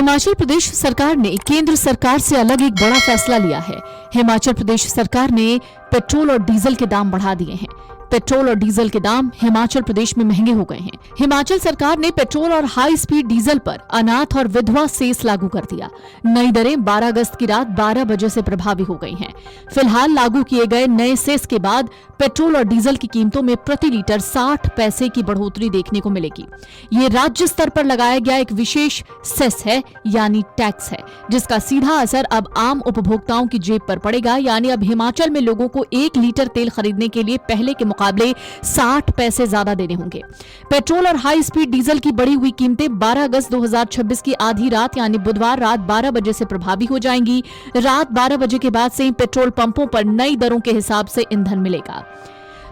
हिमाचल प्रदेश सरकार ने केंद्र सरकार से अलग एक बड़ा फैसला लिया है। हिमाचल प्रदेश सरकार ने पेट्रोल और डीजल के दाम बढ़ा दिए हैं। पेट्रोल और डीजल के दाम हिमाचल प्रदेश में महंगे हो गए हैं। हिमाचल सरकार ने पेट्रोल और हाई स्पीड डीजल पर अनाथ और विधवा सेस लागू कर दिया। नई दरें 12 अगस्त की रात 12 बजे से प्रभावी हो गई हैं। फिलहाल लागू किए गए नए सेस के बाद पेट्रोल और डीजल की कीमतों में प्रति लीटर 60 पैसे की बढ़ोतरी देखने को मिलेगी। ये राज्य स्तर पर लगाया गया एक विशेष सेस है, यानी टैक्स है, जिसका सीधा असर अब आम उपभोक्ताओं की जेब पर पड़ेगा। यानी अब हिमाचल में लोगों को 1 लीटर तेल खरीदने के लिए पहले के मुकाबले 60 पैसे ज्यादा देने होंगे। पेट्रोल और हाई स्पीड डीजल की बढ़ी हुई कीमतें 12 अगस्त 2026 की आधी रात यानी बुधवार रात 12 बजे से प्रभावी हो जाएंगी। रात 12 बजे के बाद से ही पेट्रोल पंपों पर नई दरों के हिसाब से ईंधन मिलेगा।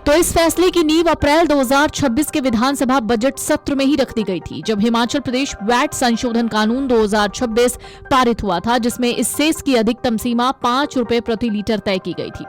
तो इस फैसले की नींव अप्रैल 2026 के विधानसभा बजट सत्र में ही रख दी गई थी, जब हिमाचल प्रदेश वैट संशोधन कानून 2026 पारित हुआ था, जिसमें इस सेस की अधिकतम सीमा 5 रुपए प्रति लीटर तय की गई थी।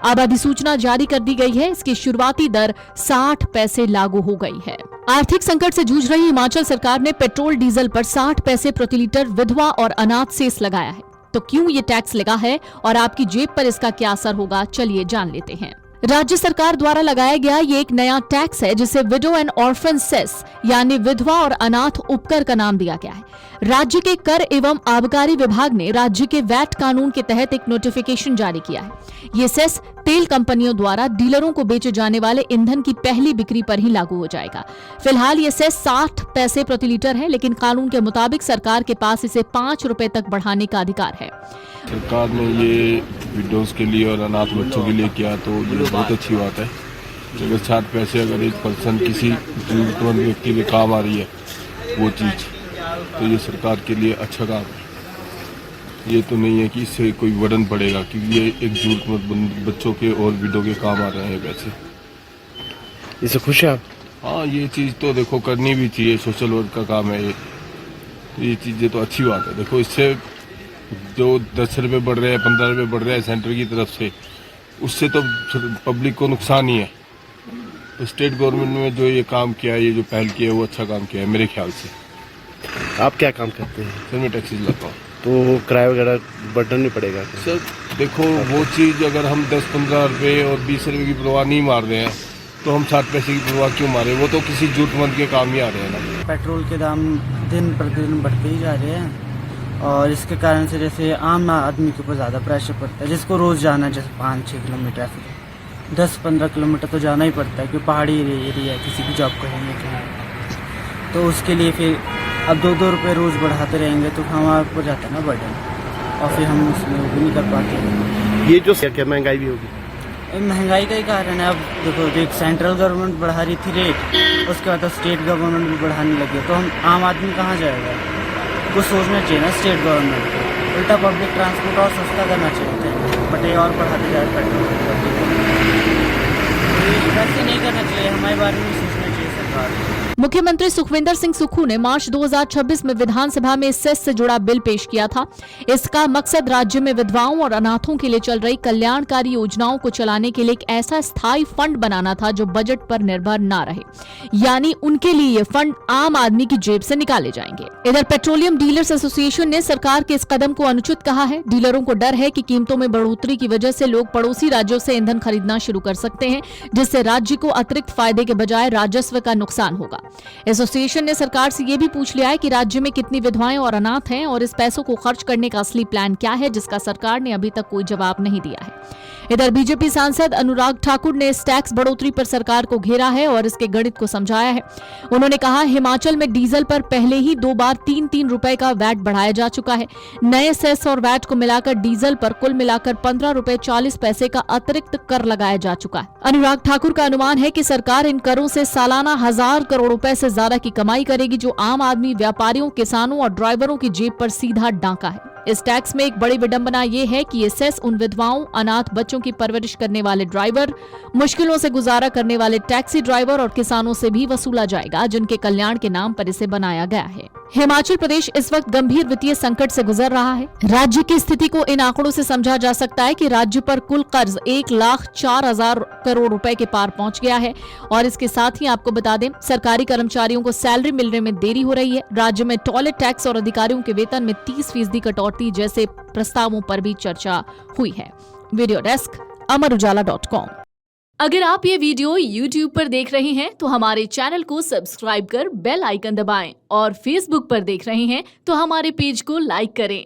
अब अधिसूचना जारी कर दी गई है। इसकी शुरुआती दर 60 पैसे लागू हो गई है। आर्थिक संकट से जूझ रही हिमाचल सरकार ने पेट्रोल डीजल पर 60 पैसे प्रति लीटर विधवा और अनाथ सेस लगाया है। तो क्यों ये टैक्स लगा है और आपकी जेब पर इसका क्या असर होगा, चलिए जान लेते हैं। राज्य सरकार द्वारा लगाया गया ये एक नया टैक्स है, जिसे विडो एंड ऑर्फन सेस यानी विधवा और अनाथ उपकर का नाम दिया गया है। राज्य के कर एवं आबकारी विभाग ने राज्य के वैट कानून के तहत एक नोटिफिकेशन जारी किया है। ये सेस तेल कंपनियों द्वारा डीलरों को बेचे जाने वाले ईंधन की पहली बिक्री पर ही लागू हो जाएगा। फिलहाल ये सेस 60 पैसे प्रति लीटर है, लेकिन कानून के मुताबिक सरकार के पास इसे 5 रुपए तक बढ़ाने का अधिकार है। सरकार ने ये विडोज के लिए और अनाथ बच्चों के लिए किया, तो ये बहुत अच्छी बात है। अगर 60 पैसे अगर एक पर्सन किसी जरूरतमंद व्यक्ति के काम आ रही है वो चीज़, तो ये सरकार के लिए अच्छा काम है। ये तो नहीं है कि इससे कोई बर्डन पड़ेगा, क्योंकि ये एक जरूरतमंद बच्चों के और विडो के काम आ रहे हैं पैसे। इससे खुश हैं आप? हाँ, ये चीज़ तो देखो करनी भी चाहिए, सोशल वर्क का काम है ये। तो ये चीज़ें तो अच्छी बात है। देखो इससे जो 10 रुपये बढ़ रहे हैं, 15 रुपये बढ़ रहे हैं सेंटर की तरफ से, उससे तो पब्लिक को नुकसान ही है। तो स्टेट गवर्नमेंट ने जो ये काम किया है, ये जो पहल की है, वो अच्छा काम किया है मेरे ख्याल से। आप क्या काम करते हैं? सर मैं टैक्सी चलाता हूँ। तो किराया वगैरह बर्डन नहीं पड़ेगा? सर देखो, वो चीज़ अगर हम 10-15 रुपये और 20 रुपये की परवाह नहीं मार रहे हैं, तो हम 60 पैसे की परवाह क्यों मारे? वो तो किसी जरूरतमंद के काम ही आ रहे हैं ना। पेट्रोल के दाम दिन प्रतिदिन बढ़ते ही जा रहे हैं, और इसके कारण से जैसे आम आदमी के ऊपर ज़्यादा प्रेशर पड़ता है। जिसको रोज़ जाना है, जैसे 5-6 किलोमीटर, 10-15 किलोमीटर तो जाना ही पड़ता है, क्योंकि पहाड़ी एरिया है, किसी की जॉब करेंगे तो उसके लिए फिर अब 2-2 रुपये रोज़ बढ़ाते रहेंगे तो हमारे ऊपर जाता है ना बर्डन, और फिर हम उसमें वो भी नहीं कर पाते। ये जो क्या महंगाई भी होगी? महंगाई का ही कारण है। अब देखो, एक सेंट्रल गवर्नमेंट बढ़ा रही थी रेट, उसके बाद स्टेट गवर्नमेंट भी बढ़ाने लगी, तो हम आम आदमी कहाँ जाएगा? कुछ सोचना चाहिए ना स्टेट गवर्नमेंट को। उल्टा पब्लिक ट्रांसपोर्ट और सस्ता करना चाहिए, बट ये और बढ़ाते जाए पेट्रोल। वैसे नहीं करना चाहिए, हमारे बारे में सोचना चाहिए सरकार को। मुख्यमंत्री सुखविंदर सिंह सुक्खू ने मार्च 2026 में विधानसभा में सेस से जुड़ा बिल पेश किया था। इसका मकसद राज्य में विधवाओं और अनाथों के लिए चल रही कल्याणकारी योजनाओं को चलाने के लिए एक ऐसा स्थायी फंड बनाना था जो बजट पर निर्भर न रहे, यानी उनके लिए ये फंड आम आदमी की जेब से निकाले जाएंगे। इधर पेट्रोलियम डीलर्स एसोसिएशन ने सरकार के इस कदम को अनुचित कहा है। डीलरों को डर है कि कीमतों में बढ़ोतरी की वजह से लोग पड़ोसी राज्यों से ईंधन खरीदना शुरू कर सकते हैं, जिससे राज्य को अतिरिक्त फायदे के बजाय राजस्व का नुकसान होगा। एसोसिएशन ने सरकार से यह भी पूछ लिया है कि राज्य में कितनी विधवाएं और अनाथ हैं और इस पैसों को खर्च करने का असली प्लान क्या है, जिसका सरकार ने अभी तक कोई जवाब नहीं दिया है। इधर बीजेपी सांसद अनुराग ठाकुर ने इस टैक्स बढ़ोतरी पर सरकार को घेरा है और इसके गणित को समझाया है। उन्होंने कहा, हिमाचल में डीजल पर पहले ही 2 बार 3-3 रुपए का वैट बढ़ाया जा चुका है। नए सेस और वैट को मिलाकर डीजल पर कुल मिलाकर 15 रुपए 40 पैसे का अतिरिक्त कर लगाया जा चुका है। अनुराग ठाकुर का अनुमान है कि सरकार इन करों से सालाना 1000 करोड़ रुपए से ज्यादा की कमाई करेगी, जो आम आदमी, व्यापारियों, किसानों और ड्राइवरों की जेब पर सीधा डांका है। इस टैक्स में एक बड़ी विडंबना ये है कि ये सेस उन विधवाओं, अनाथ बच्चों की परवरिश करने वाले ड्राइवर, मुश्किलों से गुजारा करने वाले टैक्सी ड्राइवर और किसानों से भी वसूला जाएगा, जिनके कल्याण के नाम पर इसे बनाया गया है। हिमाचल प्रदेश इस वक्त गंभीर वित्तीय संकट से गुजर रहा है। राज्य की स्थिति को इन आंकड़ों से समझा जा सकता है कि राज्य पर कुल कर्ज 1,04,000 करोड़ रुपए के पार पहुंच गया है। और इसके साथ ही आपको बता दें, सरकारी कर्मचारियों को सैलरी मिलने में देरी हो रही है। राज्य में टॉयलेट टैक्स और अधिकारियों के वेतन में 30% कटौती जैसे प्रस्तावों पर भी चर्चा हुई है। Video desk amarujala.com। अगर आप ये वीडियो YouTube पर देख रहे हैं तो हमारे चैनल को सब्सक्राइब कर बेल आइकन दबाएं और Facebook पर देख रहे हैं तो हमारे पेज को लाइक करें।